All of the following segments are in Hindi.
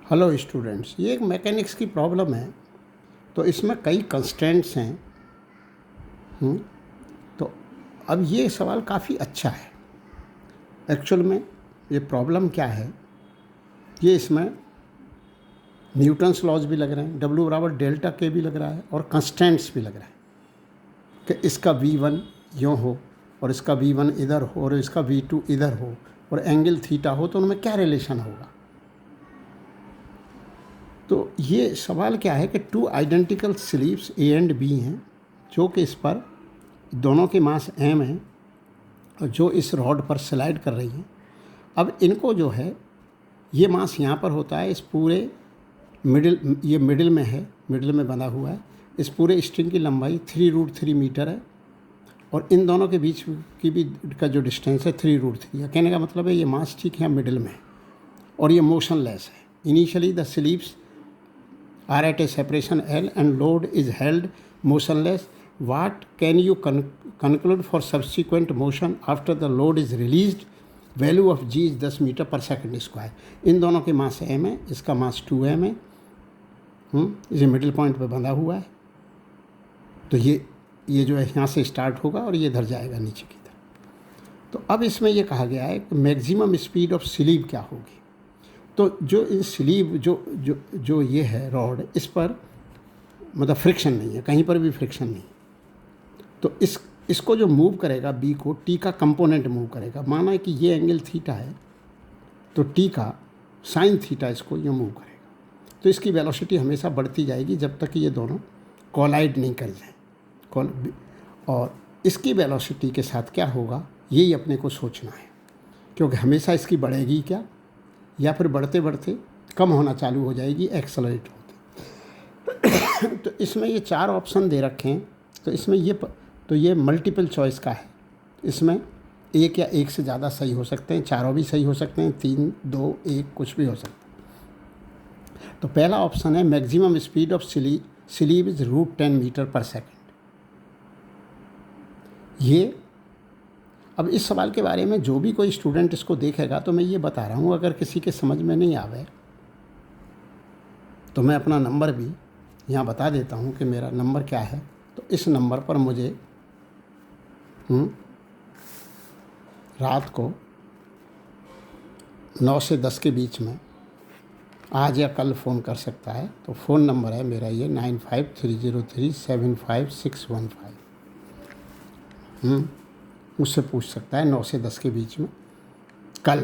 हेलो स्टूडेंट्स, ये एक मैकेनिक्स की प्रॉब्लम है। तो इसमें कई कंस्ट्रेंट्स हैं। तो अब ये सवाल काफ़ी अच्छा है। एक्चुअल में ये प्रॉब्लम क्या है, ये इसमें न्यूटन्स लॉज भी लग रहे हैं, W बराबर डेल्टा के भी लग रहा है और कंस्ट्रेंट्स भी लग रहा है कि इसका V1 यूँ हो और इसका V1 इधर हो और इसका V2 इधर हो और एंगल थीटा हो, तो उनमें क्या रिलेशन होगा। तो ये सवाल क्या है कि two identical sleeves A and B हैं, जो कि इस पर दोनों के मास m हैं और जो इस रॉड पर स्लाइड कर रही हैं। अब इनको जो है ये मास यहाँ पर होता है, इस पूरे ये मिडिल में है, मिडिल में बंधा हुआ है। इस पूरे स्ट्रिंग की लंबाई 3√3 मीटर है और इन दोनों के बीच की भी का जो डिस्टेंस है 3√3 है। कहने का मतलब है ये मास ठीक यहाँ मिडिल में है और ये मोशनलेस है। Initially the sleeves are at a separation L and load is held motionless. What can you conclude for subsequent motion after the load is released? Value of G is 10 metre पर सेकंड स्क्वायर। इन दोनों के मास m है, इसका मास 2m है। ये मिडिल पॉइंट पे बंधा हुआ है। तो ये जो है यहाँ से स्टार्ट होगा और ये इधर जाएगा नीचे की तरफ। तो अब इसमें ये कहा गया है कि मैक्सिमम स्पीड ऑफ स्लीव क्या होगी। तो जो इन स्लीव जो ये है रॉड, इस पर मतलब फ्रिक्शन नहीं है, कहीं पर भी फ्रिक्शन नहीं। तो इसको जो मूव करेगा B को, T का कंपोनेंट मूव करेगा। माना कि ये एंगल थीटा है तो T का साइन थीटा इसको ये मूव करेगा। तो इसकी वेलोसिटी हमेशा बढ़ती जाएगी जब तक कि ये दोनों कोलाइड नहीं कर जाए। और इसकी वेलोसिटी के साथ क्या होगा, यही अपने को सोचना है, क्योंकि हमेशा इसकी बढ़ेगी क्या, या फिर बढ़ते बढ़ते कम होना चालू हो जाएगी एक्सेलरेट होते। तो इसमें ये 4 ऑप्शन दे रखे हैं। तो इसमें ये मल्टीपल चॉइस का है। इसमें एक या एक से ज़्यादा सही हो सकते हैं, चारों भी सही हो सकते हैं, 3, 2, 1 कुछ भी हो सकता है। तो पहला ऑप्शन है maximum speed of sleeve is √10 metre per second. ये अब इस सवाल के बारे में जो भी कोई स्टूडेंट इसको देखेगा, तो मैं ये बता रहा हूँ, अगर किसी के समझ में नहीं आवे तो मैं अपना नंबर भी यहाँ बता देता हूँ कि मेरा नंबर क्या है। तो इस नंबर पर मुझे रात को 9 से 10 के बीच में आज या कल फ़ोन कर सकता है। तो फ़ोन नंबर है मेरा ये 9530375615। मुझसे पूछ सकता है 9 से 10 के बीच में कल।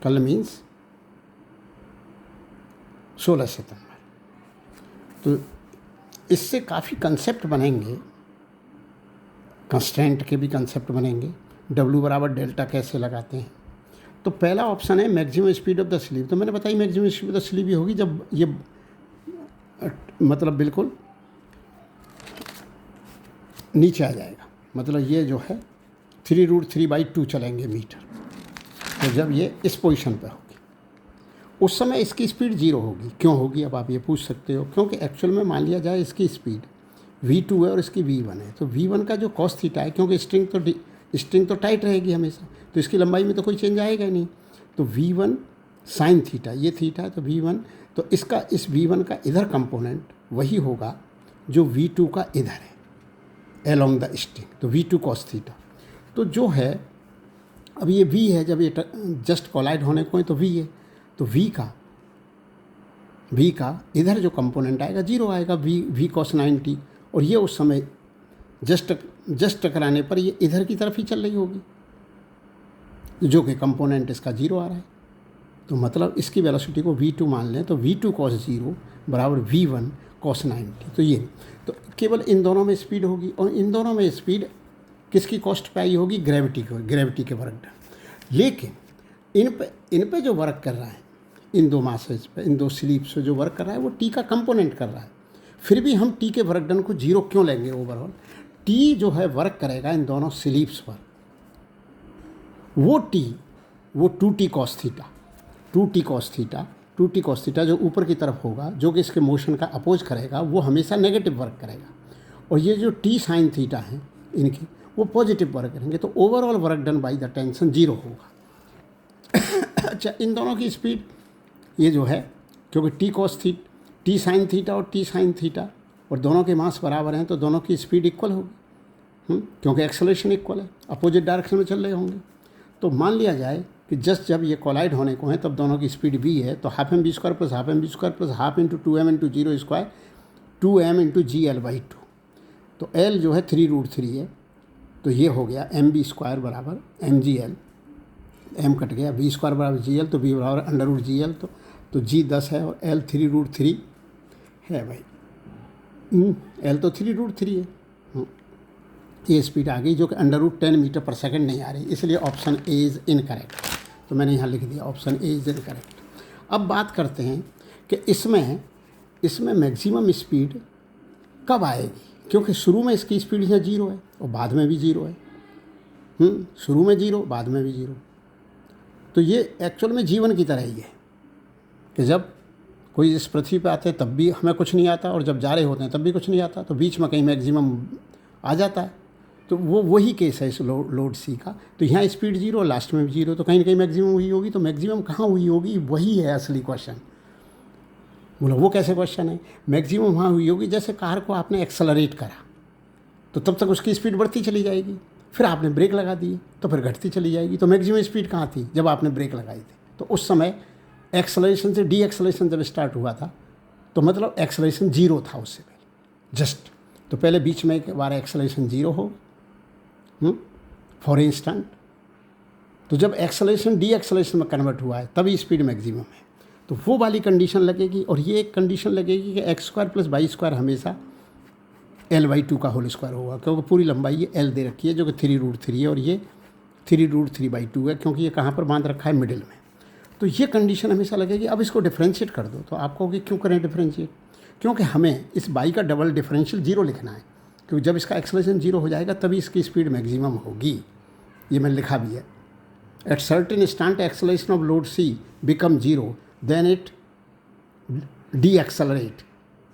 कल मीन्स 16 सितंबर। तो इससे काफ़ी कंसेप्ट बनेंगे, कंस्ट्रेंट के भी कंसेप्ट बनेंगे। W बराबर डेल्टा कैसे लगाते हैं। तो पहला ऑप्शन है maximum speed of the sleeve. तो मैंने बताई maximum speed of the sleeve ही होगी जब ये मतलब बिल्कुल नीचे आ जाएगा। मतलब ये जो है 3√3/2 चलेंगे मीटर। तो जब ये इस पोजीशन पे होगी उस समय इसकी स्पीड 0 होगी। क्यों होगी, अब आप ये पूछ सकते हो। क्योंकि एक्चुअल में मान लिया जाए इसकी स्पीड V2 है और इसकी V1 है। तो V1 का जो कॉस थीटा है, क्योंकि स्ट्रिंग तो टाइट रहेगी हमेशा, तो इसकी लंबाई में तो कोई चेंज आएगा नहीं। तो V1 साइन थीटा, ये थीटा है तो V1, तो इसका इस V1 का इधर कंपोनेंट वही होगा जो V2 का इधर है along द स्ट्रिंग। तो V2 cos थीटा। तो जो है अब ये V है, जब ये जस्ट कोलाइड होने को है तो V है। तो V का इधर जो कंपोनेंट आएगा 0 आएगा, V cos 90। और ये उस समय जस्ट टकराने पर ये इधर की तरफ ही चल रही होगी, जो कि कंपोनेंट इसका 0 आ रहा है। तो मतलब इसकी वेलोसिटी को V2 मान लें तो V2 cos 0 बराबर V1 cos 90। तो ये तो केवल इन दोनों में स्पीड होगी और इन दोनों में स्पीड किसकी कॉस्ट पे आई होगी, ग्रेविटी के वर्क डन। लेकिन इन पे जो वर्क कर रहा है, इन दो मासेज पे, इन दो स्लीव्स पे जो वर्क कर रहा है वो T का कंपोनेंट कर रहा है। फिर भी हम T के वर्क डन को 0 क्यों लेंगे ओवरऑल। T जो है वर्क करेगा इन दोनों स्लीव्स पर, वो 2T cos theta, 2T cos theta जो ऊपर की तरफ होगा, जो कि इसके मोशन का अपोज करेगा, वो हमेशा नेगेटिव वर्क करेगा। और ये जो T साइन थीटा है इनकी, वो पॉजिटिव वर्क करेंगे। तो overall work done by the tension 0 होगा। अच्छा, इन दोनों की स्पीड ये जो है, क्योंकि टी साइन थीटा और टी साइन थीटा और दोनों के मास बराबर हैं तो दोनों की स्पीड इक्वल होगी, क्योंकि एक्सेलरेशन इक्वल है, अपोजिट डायरेक्शन में चल रहे होंगे। तो मान लिया जाए कि जस्ट जब ये कोलाइड होने को है तब दोनों की स्पीड v है, तो half M B square plus half M B square plus half into 2m into 0 square 2m into GL/2। तो L जो है 3√3 है, तो ये हो गया एम बी स्क्वायर बराबर mgl, m कट गया, v स्क्वायर बराबर gl, तो v बराबर √gl, तो g 10 है और L 3√3 है भाई। L तो 3√3 है। ये स्पीड आ गई जो कि √10 मीटर पर सेकंड नहीं आ रही, इसलिए ऑप्शन ए इज़ इनकरेक्ट। तो मैंने यहाँ लिख दिया ऑप्शन ए इज़ इनकरेक्ट। अब बात करते हैं कि इसमें मैक्सिमम स्पीड कब आएगी, क्योंकि शुरू में इसकी स्पीड यहाँ 0 है और बाद में भी 0 है। शुरू में 0, बाद में भी 0। तो ये एक्चुअल में जीवन की तरह ही है कि जब कोई इस पृथ्वी पे आते हैं तब भी हमें कुछ नहीं आता और जब जा रहे होते हैं तब भी कुछ नहीं आता, तो बीच में कहीं मैक्सिमम आ जाता है। तो वही केस है इस लोड सी का। तो यहाँ स्पीड 0 और लास्ट में भी 0, तो कहीं ना कहीं मैक्सिमम हुई होगी। तो मैक्सिमम कहाँ हुई होगी, वही है असली क्वेश्चन। बोला वो कैसे क्वेश्चन है? मैक्सिमम वहाँ हुई होगी जैसे कार को आपने एक्सेलरेट करा तो तब तक उसकी स्पीड बढ़ती चली जाएगी, फिर आपने ब्रेक लगा दिए तो फिर घटती चली जाएगी। तो मैक्सिमम स्पीड कहाँ थी? जब आपने ब्रेक लगाई थी। तो उस समय एक्सेलरेशन से डी एक्सेलरेशन जब स्टार्ट हुआ था तो मतलब एक्सेलरेशन 0 था उससे पहले जस्ट। तो पहले बीच में एक बार एक्सेलरेशन 0 हो फॉर इंस्टेंट, तो जब एक्सेलरेशन डी एक्सेलरेशन में कन्वर्ट हुआ है तभी स्पीड मैक्सिमम है। तो वो वाली कंडीशन लगेगी और ये एक कंडीशन लगेगी कि x square plus Y square हमेशा L/2 का होल स्क्वायर होगा, क्योंकि पूरी लंबाई ये L दे रखी है जो कि 3√3 है और ये 3√3/2 है, क्योंकि ये कहाँ पर बांध रखा है? मिडिल में। तो ये कंडीशन हमेशा लगेगी। अब इसको डिफ्रेंशिएट कर दो तो आप कहोगे क्यों करें डिफ्रेंशिएट? क्योंकि हमें इस बाई का डबल डिफरेंशियल 0 लिखना है, क्योंकि जब इसका एक्सेलरेशन 0 हो जाएगा तभी इसकी स्पीड मैक्सिमम होगी। ये मैंने लिखा भी है। At certain instant acceleration of load C become 0, then it de accelerate.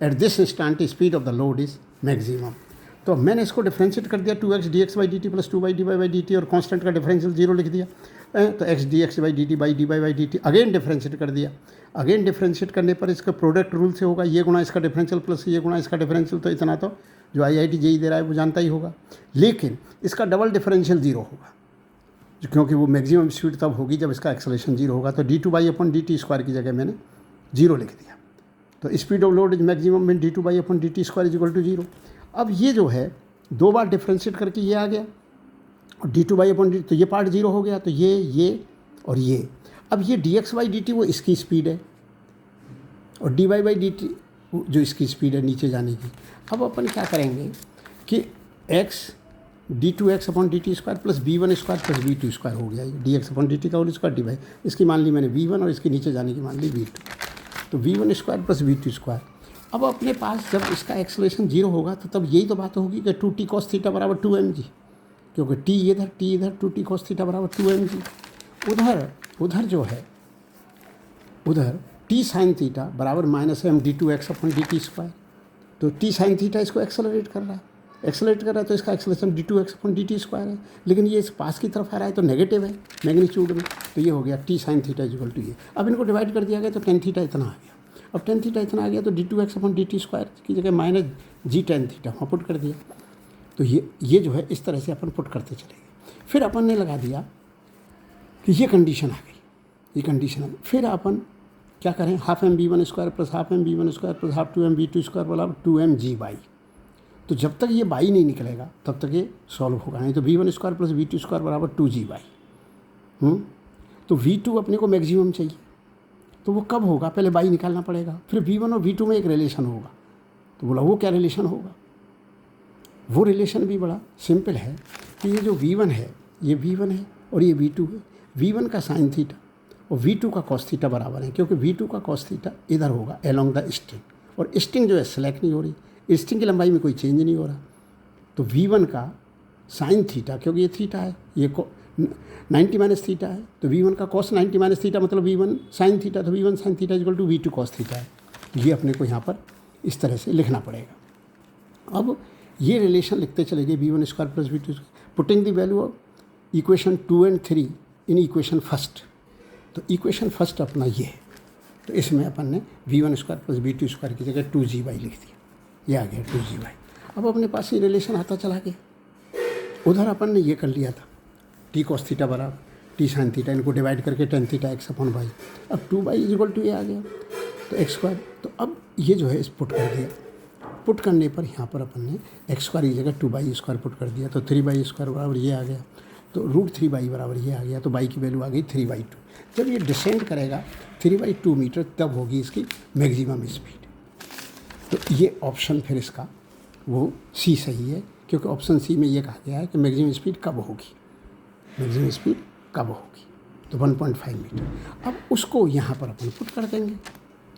At this instant speed of the load is maximum. तो मैंने इसको डिफरेंशिएट कर दिया 2x dx/dt plus 2y dy/dt और कांस्टेंट का डिफरेंशियल 0 लिख दिया। तो x dx/dt by dy/dt again differentiate कर दिया। अगेन डिफरेंशिएट करने पर इसका प्रोडक्ट रूल से होगा, ये गुणा इसका डिफरेंशियल प्लस ये गुणा इसका डिफरेंशियल। तो इतना तो जो IIT JEE दे रहा है वो जानता ही होगा। लेकिन इसका डबल डिफरेंशियल 0 होगा, क्योंकि वो मैक्सिमम स्पीड तब होगी जब इसका एक्सेलरेशन 0 होगा। तो d2/dt² की जगह मैंने 0 लिख दिया। तो speed of load is maximum में d2/dt² इज इक्वल टू 0। अब ये जो है 2 बार डिफरेंशिएट करके ये आ गया और d2/dt, तो ये पार्ट 0 हो गया। तो ये और ये। अब ये dx/dt वो इसकी स्पीड है और dy/dt जो इसकी स्पीड है नीचे जाने की। अब अपन क्या करेंगे कि x d2x/dt² plus b1² plus b2² हो गया। dx/dt का होल स्क्वायर dy, इसकी मान ली मैंने v1 और इसके नीचे जाने की मान ली v2। तो v1² प्लस v2²। अब अपने पास जब इसका एक्सेलरेशन 0 होगा तो तब यही तो बात होगी कि 2t cos थीटा बराबर 2mg, क्योंकि t इधर 2t cos थीटा बराबर 2mg। उधर जो है उधर t sin थीटा बराबर -m d2x/dt²। तो t sin थीटा इसको एक्सेलरेट कर रहा है, तो इसका एक्सेलरेशन d2x/dt² है। लेकिन ये इस पास की तरफ आ रहा है तो नेगेटिव है मैग्नीट्यूड में, तो ये हो गया t sin theta equal to ये। अब इनको डिवाइड कर दिया गया तो tan थीटा इतना आ गया। अब tan थीटा इतना आ गया तो d2x/dt² की जगह -g tan थीटा वहाँ पुट कर दिया। तो ये जो है इस तरह से अपन पुट करते चले गए। फिर अपन ने लगा दिया कि ये कंडीशन आ गई, ये कंडीशन आ गई। फिर अपन क्या करें, half M b1² plus half M b1² plus half 2m b2² बराबर 2mg/। तो जब तक ये बाई नहीं निकलेगा तब तक ये सॉल्व होगा नहीं। तो v1² प्लस v2² बराबर 2g/। तो v2 अपने को मैक्सिमम चाहिए, तो वो कब होगा? पहले बाई निकालना पड़ेगा। फिर v1 और v2 में एक रिलेशन होगा। तो बोला वो क्या रिलेशन होगा? वो रिलेशन भी बड़ा सिंपल है कि ये जो v1 है ये v1 है और ये v2 है। v1 का साइन थीटा और v2 का कॉस थीटा बराबर है, क्योंकि v2 का कॉस थीटा इधर होगा एलोंग द स्ट्रिंग, और स्ट्रिंग जो है सेलेक्ट नहीं हो रही, स्ट्रिंग की लंबाई में कोई चेंज नहीं हो रहा। तो v1 का साइन थीटा, क्योंकि ये थीटा है, ये 90 माइनस थीटा है, तो v1 का कॉस 90 माइनस थीटा मतलब v1 साइन थीटा, तो v1 sine theta equal to v2 cos theta है। ये अपने को यहाँ पर इस तरह से लिखना पड़ेगा। अब ये रिलेशन लिखते चले गए v1² plus v2, putting the value of equation 2 and 3 in equation first. तो इक्वेशन फर्स्ट अपना ये है तो इसमें अपन ने v1 square plus v2 square की जगह 2g बाई लिख दिया, ये आ गया 2g बाई। अब अपने पास ये रिलेशन आता चला गया। उधर अपन ने ये कर लिया था टी कॉस थीटा बराबर टी साइन थीटा, इनको डिवाइड करके tan theta X upon Y. अब 2 इज इक्वल टू ये आ गया तो एक्स स्क्वायर। तो अब ये जो है इस पुट कर दिया, पुट करने पर यहाँ पर अपन ने एक्स स्क्वायर की जगह 2 स्क्वायर पुट कर दिया, तो 3 स्क्वायर बराबर ये आ गया, तो √3 बराबर ये आ गया, तो बाई की वैल्यू आ गई 3/2। जब ये डिसेंड करेगा 3/2 मीटर तब होगी इसकी मैक्सिमम स्पीड। तो ये ऑप्शन फिर इसका वो सी सही है, क्योंकि ऑप्शन सी में ये कहा गया है कि मैक्सिमम स्पीड कब होगी, मैक्सिमम स्पीड कब होगी, तो 1.5 मीटर। अब उसको यहाँ पर अपन पुट कर देंगे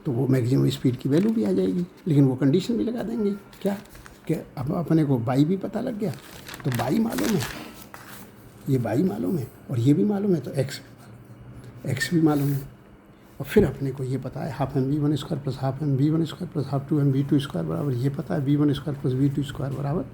तो वो मैक्सिमम स्पीड की वैल्यू भी आ जाएगी, लेकिन वो कंडीशन भी लगा देंगे क्या कि अब अपने को बाई भी पता लग गया, तो बाई मालूम है, ये बाई मालूम है और ये भी मालूम है, तो एक्स भी मालूम है, एक्स भी मालूम है। और फिर अपने को ये पता है half mv1 square plus half mv1 square plus half 2mv2 square बराबर ये पता है v1 square plus v2 square बराबर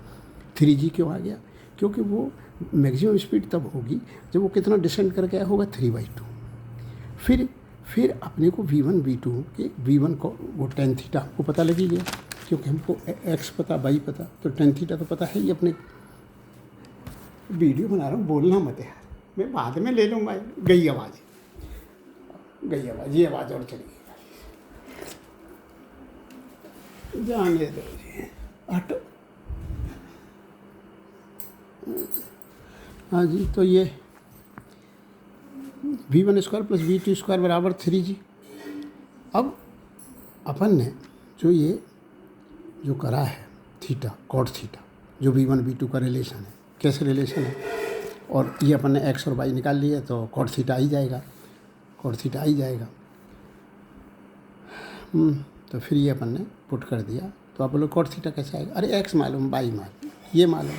3g। क्यों आ गया? क्योंकि वो मैक्सिमम स्पीड तब होगी जब वो कितना डिसेंड करके आया होगा 3/2। फिर अपने को v1 v2 के v1 को वो टेन थीटा को पता लगी गया, क्योंकि हमको x पता बाई पता, तो टेन थीटा तो पता है ही। अपने वीडियो बना रहा हूँ, बोलना मत यार, मैं बाद में ले लूँगा। गई आवाज़, ये आवाज़ और चली गई, जाने दो जी, हटो। हाँ जी, तो ये v1 square plus v2 square बराबर 3g। अब अपन ने जो करा है थीटा कॉट थीटा, जो v1 v2 का रिलेशन है, कैसे रिलेशन है, और ये अपन ने x और y निकाल लिए, तो कॉट थीटा आई जाएगा, कॉट थीटा आई जाएगा। तो फिर ये अपन ने पुट कर दिया, तो आप बोलो कॉट थीटा कैसे आएगा? अरे x मालूम, y मालूम,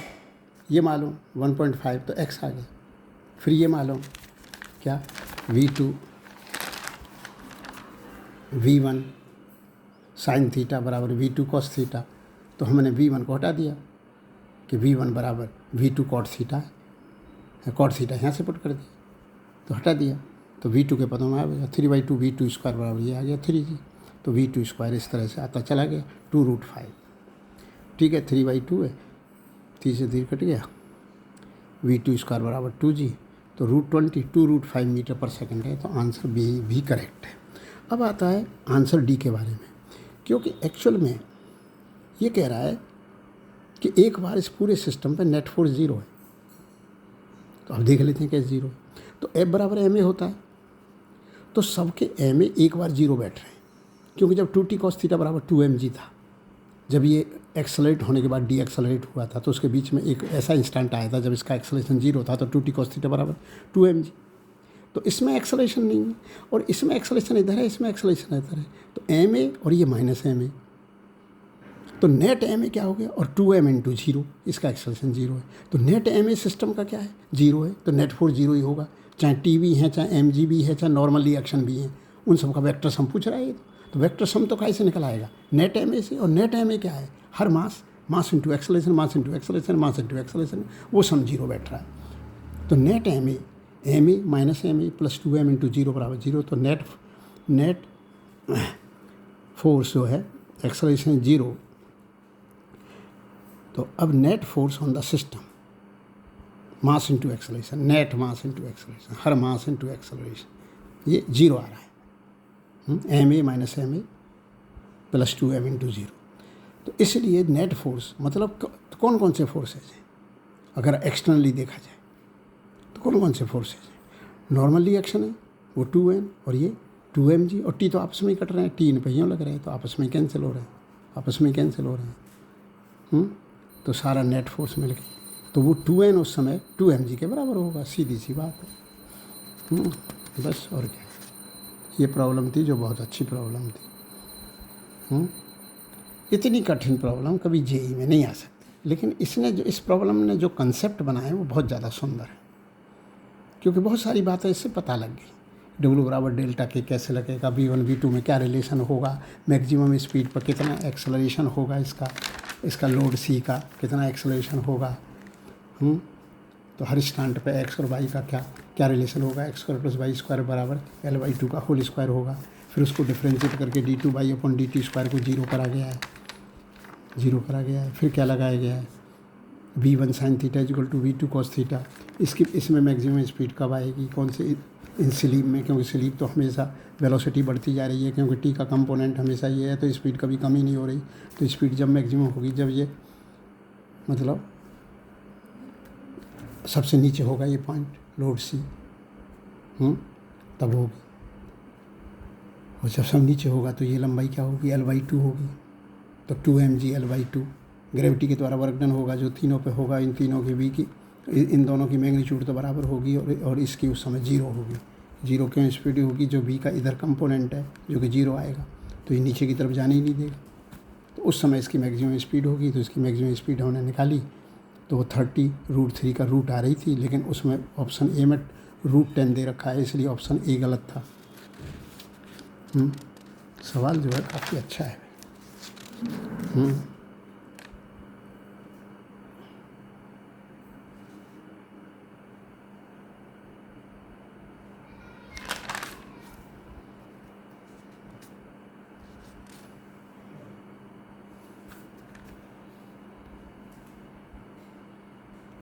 ये मालूम 1.5, तो x आ गया। फिर ये मालूम क्या, v2 v1 साइन थीटा बराबर v2 कॉस थीटा, तो हमने v1 को हटा दिया कि v1 बराबर v2 कॉट थीटा है, कॉट थीटा यहाँ से पुट कर दिया, तो हटा दिया, तो v2 के पदों में आ गया 3/2 v2 स्क्वायर बराबर ये आ गया 3g। तो v2 स्क्वायर इस तरह से आता चला गया 2√5। ठीक है, 3/2 है, 3 से 3 कट गया, v2 स्क्वायर बराबर 2g, तो √20 2√5 मीटर पर सेकंड है, तो आंसर बी भी करेक्ट है। अब आता है आंसर डी के बारे में, क्योंकि एक्चुअल में ये कह रहा है कि एक बार इस पूरे सिस्टम पे नेट फोर्स 0 है, तो अब देख लेते हैं कैसे 0 है। तो F बराबर ma होता है, तो सबके ma एक बार 0 बैठ रहे हैं, क्योंकि जब 2t cos थीटा बराबर 2mg था, जब ये एक्सलरेट होने के बाद डी एक्सलरेट हुआ था, तो उसके बीच में एक ऐसा इंस्टेंट आया था जब इसका एक्सलेशन 0 था, तो 2t cos थीटा बराबर 2mg। तो इसमें एक्सलेशन नहीं है, और इसमें एक्सलेशन इधर है, इसमें एक्सलेशन इधर है, तो ma और ये -ma, तो नेट ma क्या हो गया, और 2m × 0, इसका एक्सलेशन 0 है, तो नेट ma सिस्टम का क्या है, 0 है, तो नेट फोर्स 0 ही होगा, चाहे टी भी है, चाहे mg भी है, चाहे नॉर्मल रिएक्शन भी है, उन सब का वेक्टर सम पूछ रहा है। तो वेक्टर सम तो कैसे निकल आएगा, नेट ma से, और नेट ma क्या है, हर mass into acceleration, mass into acceleration, mass into acceleration, वो सम 0 बैठ रहा है। तो net ma -ma plus 2m × 0 बराबर 0, तो नेट फोर्स जो है एक्सलेशन 0। तो अब net force on the system, mass into acceleration, net mass into acceleration, her mass into acceleration, ये 0 आ रहा है, ma -ma प्लस 2m × 0। तो इसलिए नेट फोर्स मतलब कौन कौन से फोर्सेज हैं, अगर एक्सटर्नली देखा जाए तो कौन कौन से फोर्सेज हैं। नॉर्मल रिएक्शन है वो 2n, और ये 2mg, और t तो आपस में ही कट रहे हैं, t इन पहियों लग रहे हैं, तो आपस में कैंसिल हो रहे हैं, तो सारा नेट फोर्स मिल गई, तो वो 2n उस समय 2mg के बराबर होगा, सीधी सी बात है। बस और क्या, ये प्रॉब्लम थी जो बहुत अच्छी प्रॉब्लम थी। इतनी कठिन प्रॉब्लम कभी जेई में नहीं आ सकती, लेकिन इसने जो इस प्रॉब्लम ने जो कंसेप्ट बनाए वो बहुत ज़्यादा सुंदर है, क्योंकि बहुत सारी बातें इससे पता लग गई। W बराबर डेल्टा के कैसे लगेगा, v1 v2 में क्या रिलेशन होगा, मैक्सिमम स्पीड पर कितना एक्सलरेशन होगा, इसका लोड c का कितना एक्सलरेशन होगा, तो हर स्टैंड पे x और y का क्या रिलेशन होगा, x² + y² बराबर L/2 का होल स्क्वायर होगा। फिर उसको डिफ्रेंशिएट करके d2//dt² को जीरो करा गया है। फिर क्या लगाया गया है, v1 sin theta equal to v2 cos theta. इसमें मैक्सिमम स्पीड कब आएगी, कौन से इन स्लीप में, क्योंकि स्लीप तो हमेशा वेलोसिटी बढ़ती जा रही है, क्योंकि टी का कंपोनेंट हमेशा ये है, तो स्पीड कभी कमी नहीं हो रही। तो स्पीड जब मैक्सिमम होगी, जब ये मतलब सबसे नीचे होगा ये पॉइंट लोड सी, तब होगी। और जब सब नीचे होगा तो ये लंबाई क्या होगी, L/2 होगी। तो 2mg L/2 ग्रेविटी के द्वारा वर्क डन होगा, जो तीनों पे होगा। इन तीनों की इन दोनों की मैग्नीट्यूड तो बराबर होगी, और इसकी उस समय जीरो होगी। जीरो क्यों स्पीड होगी, जो v का इधर कंपोनेंट है जो कि जीरो आएगा, तो ये नीचे की तरफ जाने ही नहीं देगा। तो उस समय इसकी मैक्सिमम स्पीड होगी। तो इसकी मैक्सिमम स्पीड हमने निकाली, तो वो 30√3 का रूट आ रही थी, लेकिन उसमें ऑप्शन ए में √10 दे रखा है, इसलिए ऑप्शन ए गलत था। सवाल जो है काफ़ी अच्छा है।